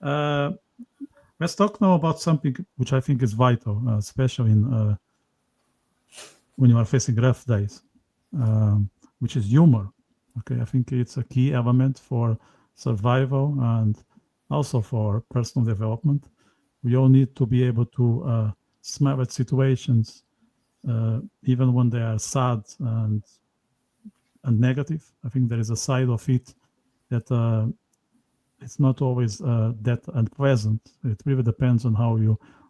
Uh, let's talk now about something which I think is vital, especially in when you are facing rough days, which is humor. Okay, I think it's a key element for survival and also for personal development. We all need to be able to smile at situations, even when they are sad and negative. I think there is a side of it that it's not always that unpleasant. It really depends on how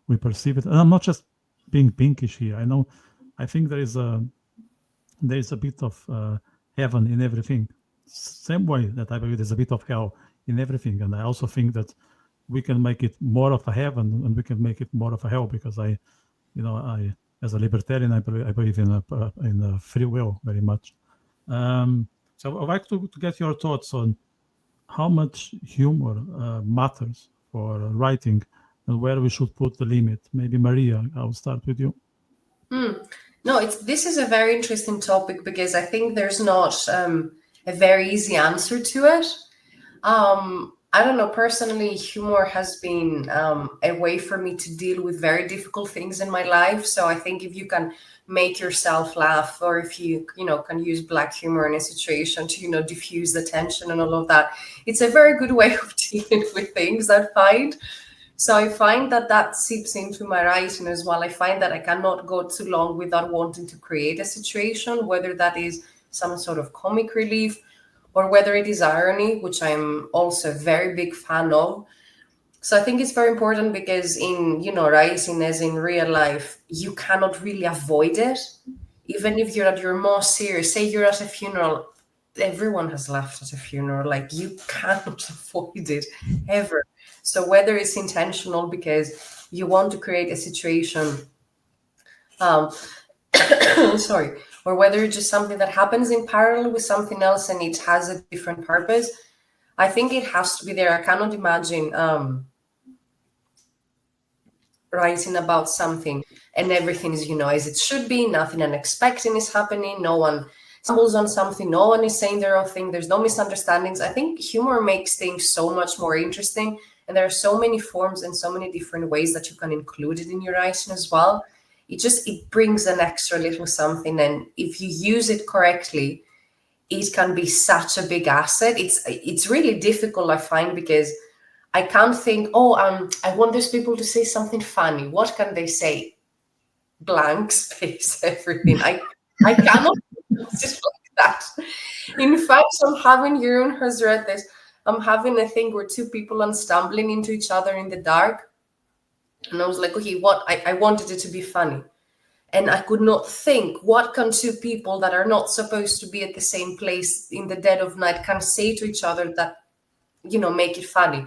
we perceive it. And I'm not just being pinkish here. I think there is a bit of heaven in everything. Same way that I believe there's a bit of hell in everything, and I also think that we can make it more of a heaven and we can make it more of a hell because I as a libertarian I believe in a free will very much. So I'd like to get your thoughts on how much humor matters for writing and where we should put the limit. Maybe Maria, I'll start with you. No, this is a very interesting topic because I think there's not a very easy answer to it. I don't know, personally, humor has been a way for me to deal with very difficult things in my life. So I think if you can make yourself laugh, or if you can use black humor in a situation to diffuse the tension and all of that, it's a very good way of dealing with things, I find. So I find that seeps into my writing as well. I find that I cannot go too long without wanting to create a situation, whether that is some sort of comic relief or whether it is irony, which I'm also a very big fan of. So I think it's very important because in writing, as in real life, you cannot really avoid it. Even if you're at your most serious, say you're at a funeral, everyone has laughed at a funeral. Like, you cannot avoid it ever. So whether it's intentional because you want to create a situation, um, sorry, or whether it's just something that happens in parallel with something else and it has a different purpose, I think it has to be there. I cannot imagine writing about something and everything is, as it should be. Nothing unexpected is happening. No one stumbles on something. No one is saying their own thing. There's no misunderstandings. I think humor makes things so much more interesting. And there are so many forms and so many different ways that you can include it in your writing as well. It brings an extra little something. And if you use it correctly, it can be such a big asset. It's really difficult, I find, because I can't think, I want these people to say something funny. What can they say? Blank space, everything. I cannot just like that. In fact, Jeroen has read this. I'm having a thing where two people are stumbling into each other in the dark. And I was like, okay, I wanted it to be funny. And I could not think, what can two people that are not supposed to be at the same place in the dead of night can say to each other that, make it funny?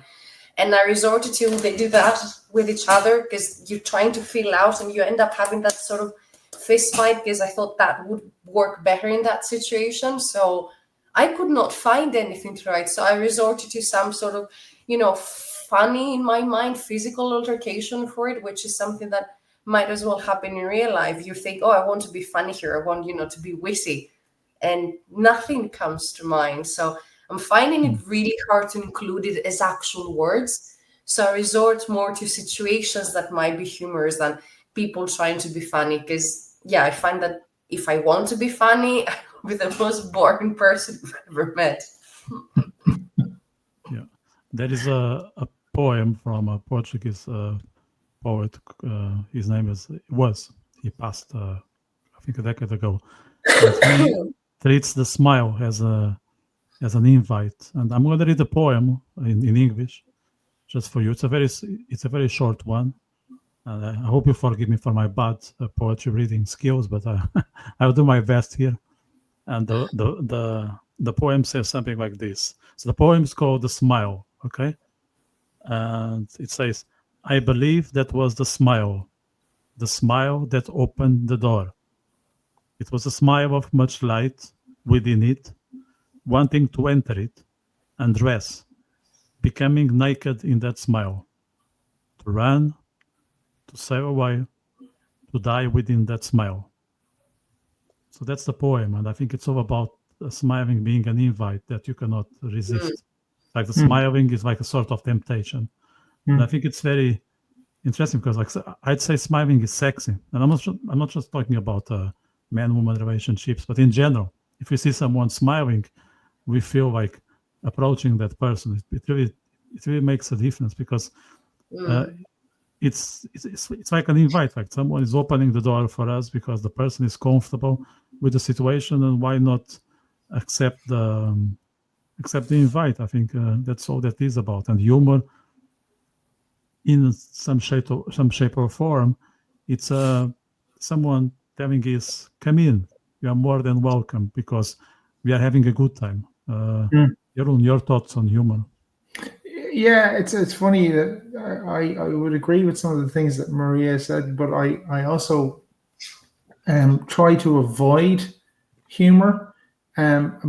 And I resorted to, they do that with each other because you're trying to feel out and you end up having that sort of fist fight, because I thought that would work better in that situation. So I could not find anything to write. So I resorted to some sort of, funny, in my mind, physical altercation for it, which is something that might as well happen in real life. You think, I want to be funny here. I want, to be witty. And nothing comes to mind. So I'm finding it really hard to include it as actual words. So I resort more to situations that might be humorous than people trying to be funny. Because, I find that if I want to be funny, I'm with the most boring person I've ever met. Yeah, there is a poem from a Portuguese poet. His name he passed, I think, a decade ago. And he treats the smile as an invite. And I'm going to read the poem in English just for you. It's a very short one. And I hope you forgive me for my bad poetry reading skills, but I'll do my best here. And the poem says something like this. So the poem is called "The Smile." Okay, and it says, "I believe that was the smile that opened the door. It was a smile of much light within it, wanting to enter it and dress, becoming naked in that smile, to run, to sail away, to die within that smile." So that's the poem, and I think it's all about smiling being an invite that you cannot resist. Like the smiling is like a sort of temptation. And I think it's very interesting because, like, I'd say smiling is sexy, and I'm not just talking about man-woman relationships, but in general. If we see someone smiling, we feel like approaching that person. It really makes a difference because it's like an invite. Like someone is opening the door for us because the person is comfortable with the situation, and why not accept the invite? I think that's all that is about. And humor, in some shape or form, it's someone telling us, come in, you are more than welcome, because we are having a good time. Jeroen, your thoughts on humor? Yeah, it's funny that I would agree with some of the things that Maria said, but I also try to avoid humor,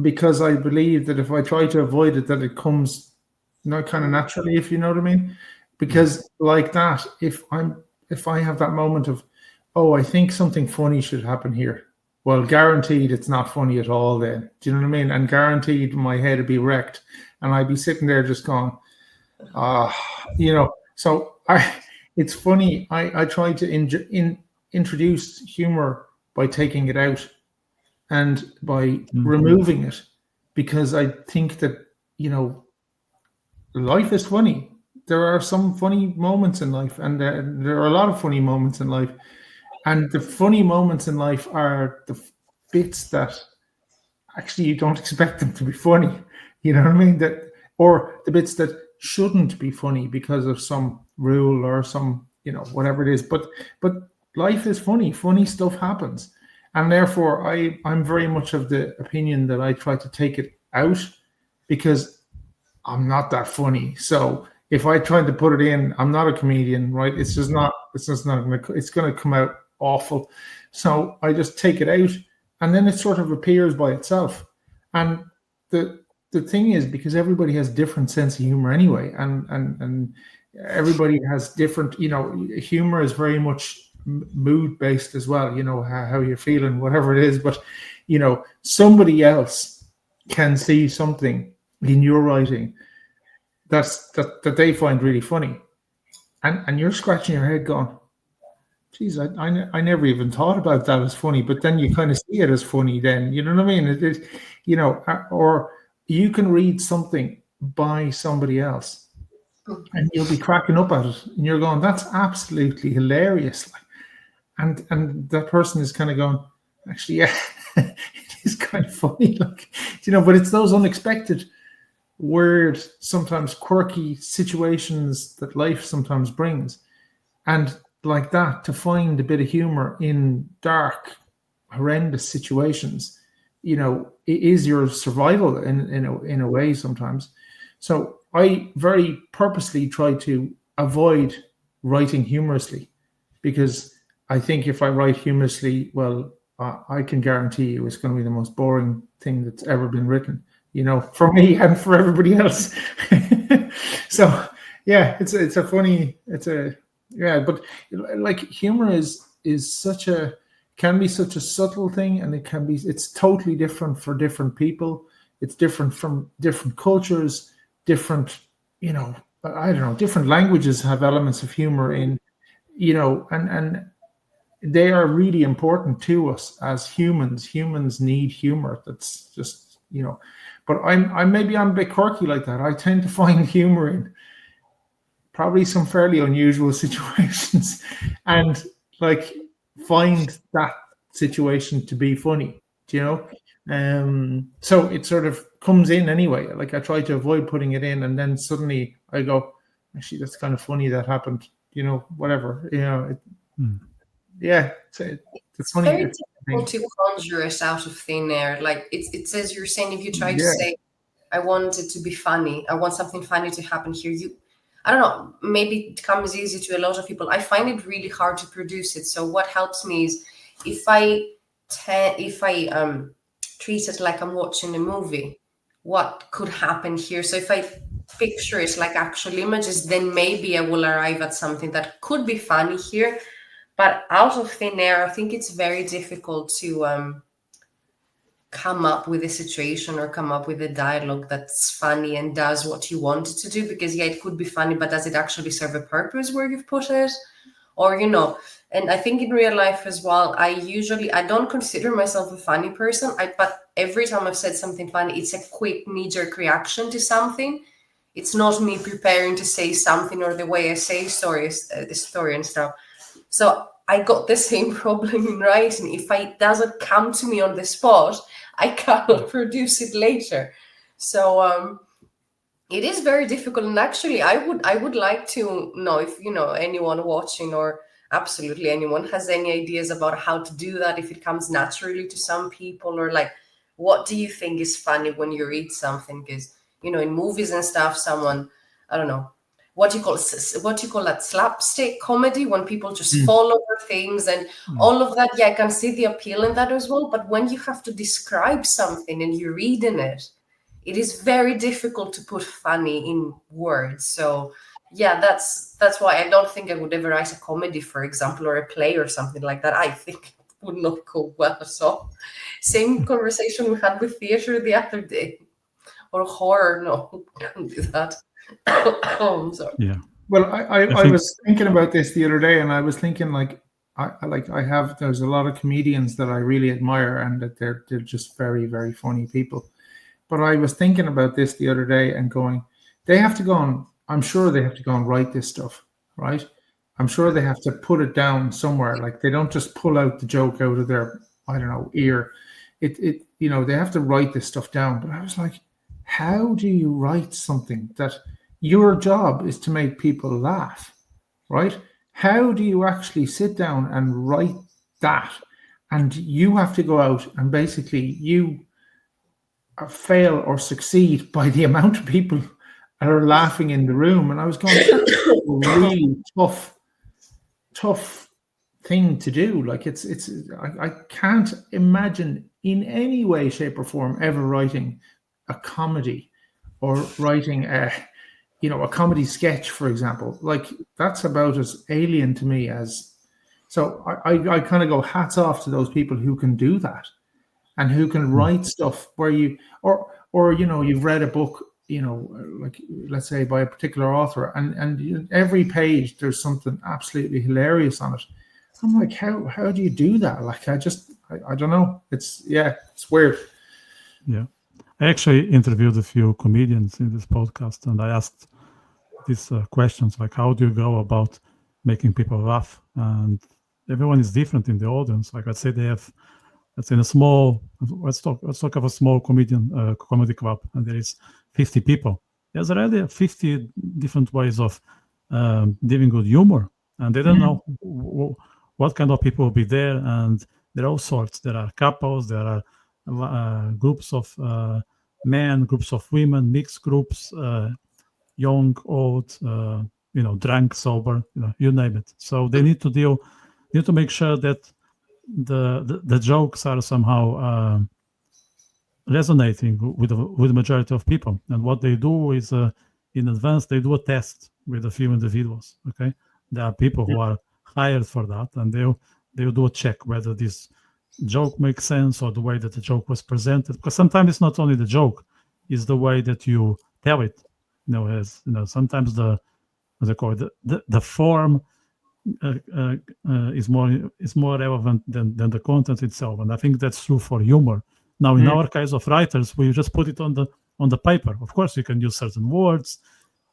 because I believe that if I try to avoid it, that it comes not kind of naturally, if you know what I mean. Because like that, if I have that moment of, oh, I think something funny should happen here, well, guaranteed it's not funny at all then. Do you know what I mean? And guaranteed my head would be wrecked, and I'd be sitting there just going, So it's funny. I try to introduce humor by taking it out and by removing it, because I think that, life is funny. There are some funny moments in life, and there are a lot of funny moments in life. And the funny moments in life are the bits that actually you don't expect them to be funny. You know what I mean? Or the bits that shouldn't be funny because of some rule or some, whatever it is. But life is funny. Funny stuff happens. And therefore, I'm very much of the opinion that I try to take it out, because I'm not that funny. So if I try to put it in, I'm not a comedian, right? It's going to come out awful. So I just take it out, and then it sort of appears by itself. And the thing is, because everybody has different sense of humor anyway, and everybody has different, humor is very much mood based as well, how you're feeling, whatever it is. But, somebody else can see something in your writing that they find really funny. And you're scratching your head going, geez, I never even thought about that as funny. But then you kind of see it as funny then, you know what I mean? Or you can read something by somebody else and you'll be cracking up at it, and you're going, that's absolutely hilarious. And that person is kind of going, actually, yeah, it is kind of funny. But it's those unexpected, weird, sometimes quirky situations that life sometimes brings. And like that, to find a bit of humor in dark, horrendous situations, it is your survival in a way sometimes. So I very purposely try to avoid writing humorously, because I think if I write humorously, well, I can guarantee you it's going to be the most boring thing that's ever been written, for me and for everybody else. So yeah, but like humor can be such a subtle thing, and it's totally different for different people. It's different from different cultures, different, I don't know, different languages have elements of humor in, and they are really important to us as humans. Humans need humor. That's just, but I'm a bit quirky like that. I tend to find humor in probably some fairly unusual situations, and find that situation to be funny, so it sort of comes in anyway. I try to avoid putting it in, and then suddenly I go, actually, that's kind of funny that happened, whatever, yeah, it's funny. Very difficult to conjure it out of thin air. It's as you're saying, if you try to say, I want it to be funny, I want something funny to happen here, I don't know, maybe it comes easy to a lot of people. I find it really hard to produce it. So what helps me is if I treat it like I'm watching a movie, what could happen here? So if I picture it like actual images, then maybe I will arrive at something that could be funny here. But out of thin air, I think it's very difficult to come up with a situation or come up with a dialogue that's funny and does what you want it to do, because it could be funny, but does it actually serve a purpose where you've put it? Or, and I think in real life as well, I don't consider myself a funny person, but every time I've said something funny, it's a quick knee-jerk reaction to something. It's not me preparing to say something or the way I say story and stuff. So I got the same problem in writing. If it doesn't come to me on the spot, I cannot produce it later. So it is very difficult. And actually, I would like to know if anyone watching or absolutely anyone has any ideas about how to do that, if it comes naturally to some people, or like, what do you think is funny when you read something? Because in movies and stuff, someone, I don't know, what you call that, slapstick comedy, when people just fall over things and all of that. Yeah, I can see the appeal in that as well. But when you have to describe something and you're reading it, it is very difficult to put funny in words. So yeah, that's why I don't think I would ever write a comedy, for example, or a play or something like that. I think it would not go well. So same conversation we had with theater the other day. Or horror, no, can't do that. I'm sorry. Yeah. Well, I was thinking about this the other day, and I was thinking there's a lot of comedians that I really admire, and that they're just very, very funny people. But I was thinking about this the other day and going, they have to go on. I'm sure they have to go and write this stuff, right? I'm sure they have to put it down somewhere. Like, they don't just pull out the joke out of their, I don't know, ear. They have to write this stuff down. But I was like, how do you write something that your job is to make people laugh, right? How do you actually sit down and write that? And you have to go out and basically you fail or succeed by the amount of people that are laughing in the room. And I was going, that's a really tough thing to do. Like, I can't imagine in any way, shape, or form ever writing a comedy or writing a comedy sketch, for example. Like, that's about as alien to me as. So I kind of go, hats off to those people who can do that and who can write stuff where you've read a book, like, let's say, by a particular author, and every page there's something absolutely hilarious on it. I'm like, how do you do that? Like, I don't know. It's weird. Yeah. I actually interviewed a few comedians in this podcast, and I asked these questions, like, how do you go about making people laugh? And everyone is different in the audience. Like, let's say they have, in a small, let's talk of a small comedy club, and there is 50 people. There's already 50 different ways of dealing with humor, and they don't know what kind of people will be there. And there are all sorts. There are couples, there are groups of men, groups of women, mixed groups, young, old, drunk, sober, you name it. So they need to make sure that the jokes are somehow resonating with the majority of people. And what they do is, in advance, they do a test with a few individuals. Okay, there are people who are hired for that, and they'll do a check whether this joke makes sense, or the way that the joke was presented. Because sometimes it's not only the joke, it's the way that you tell it. Sometimes the form is more relevant than the content itself. And I think that's true for humor. Now, in our case of writers, we just put it on the paper. Of course, you can use certain words.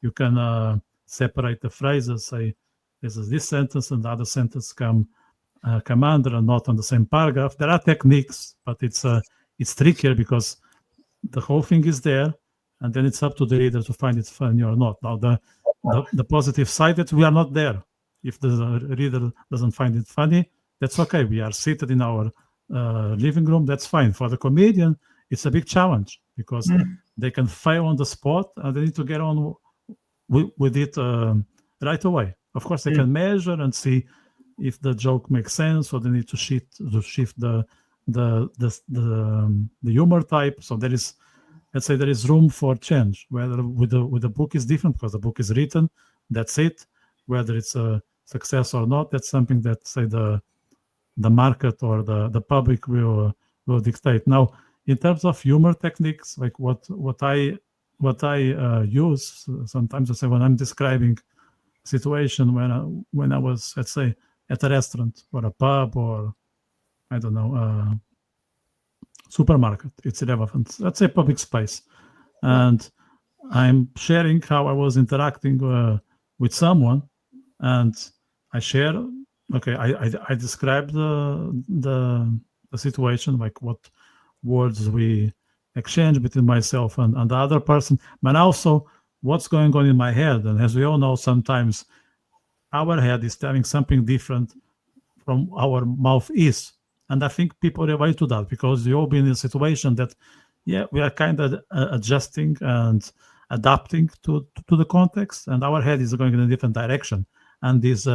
You can separate the phrases, say, this is this sentence and the other sentence come under and not on the same paragraph. There are techniques, but it's trickier because the whole thing is there, and then it's up to the reader to find it funny or not. Now, the positive side that we are not there. If the reader doesn't find it funny, that's okay. We are seated in our living room. That's fine. For the comedian, it's a big challenge because they can fail on the spot, and they need to get on with it right away. Of course, they can measure and see if the joke makes sense, or they need to shift the humor type. So there is, let's say, there is room for change. Whether with the book is different because the book is written, that's it. Whether it's a success or not, that's something that, say, the market or the public will dictate. Now, in terms of humor techniques, like what I use sometimes, I say when I'm describing a situation when I was, let's say, at a restaurant or a pub or I don't know, supermarket, it's irrelevant. Let's say public space, and I'm sharing how I was interacting with someone, and I share. Okay, I describe the situation, like what words we exchange between myself and the other person, but also what's going on in my head. And as we all know, sometimes our head is telling something different from our mouth is. And I think people relate to that because you've all been in a situation that, yeah, we are kind of adjusting and adapting to the context, and our head is going in a different direction. And this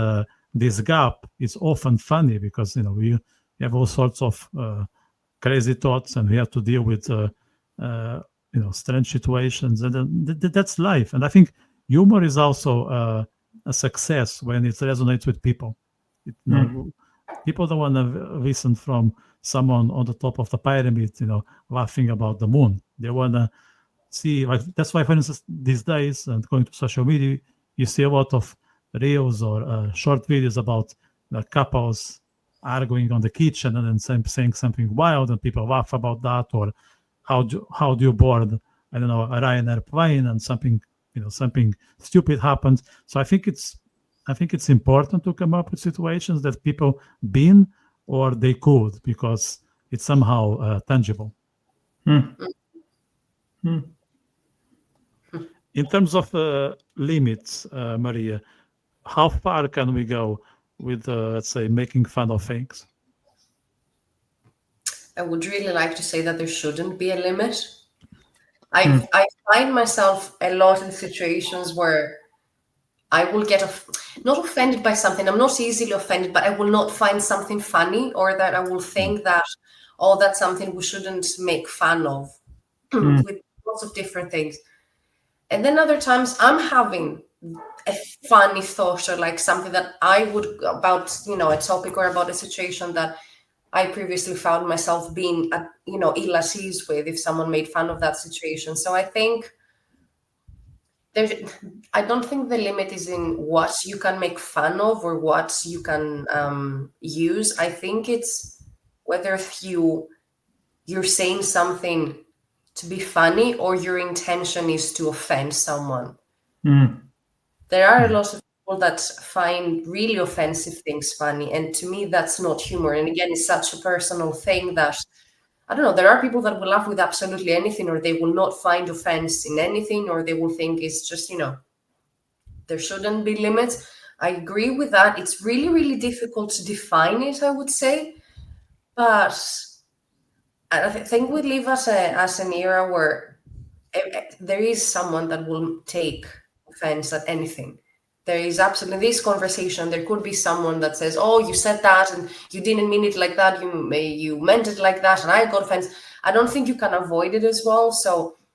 gap is often funny because we have all sorts of crazy thoughts, and we have to deal with strange situations, and that's life. And I think humor is also a success when it resonates with people. People don't want to listen from someone on the top of the pyramid, laughing about the moon. They want to see, like, that's why, for instance, these days, and going to social media, you see a lot of reels or short videos about the couples arguing on the kitchen and then saying something wild, and people laugh about that. Or how do you board, I don't know, a Ryanair plane, and something stupid happens. So I think it's important to come up with situations that people been or they could, because it's somehow tangible. In terms of limits, Maria, how far can we go with, let's say, making fun of things? I would really like to say that there shouldn't be a limit. I find myself a lot in situations where I will get not offended by something. I'm not easily offended, but I will not find something funny, or that I will think that, oh, that's something we shouldn't make fun of, with lots of different things. And then other times I'm having a funny thought, or like something that I would, about, a topic or about a situation that I previously found myself being, ill at ease with, if someone made fun of that situation. So I think I don't think the limit is in what you can make fun of or what you can use. I think it's whether you're saying something to be funny or your intention is to offend someone. There are a lot of people that find really offensive things funny, and to me that's not humor. And again, it's such a personal thing that, I don't know, there are people that will laugh with absolutely anything, or they will not find offense in anything, or they will think it's just, there shouldn't be limits. I agree with that. It's really, really difficult to define it, I would say. But I think we live as an era where there is someone that will take offense at anything. There is absolutely this conversation. There could be someone that says, "Oh, you said that, and you didn't mean it like that. You meant it like that," and I got offense. I don't think you can avoid it as well. So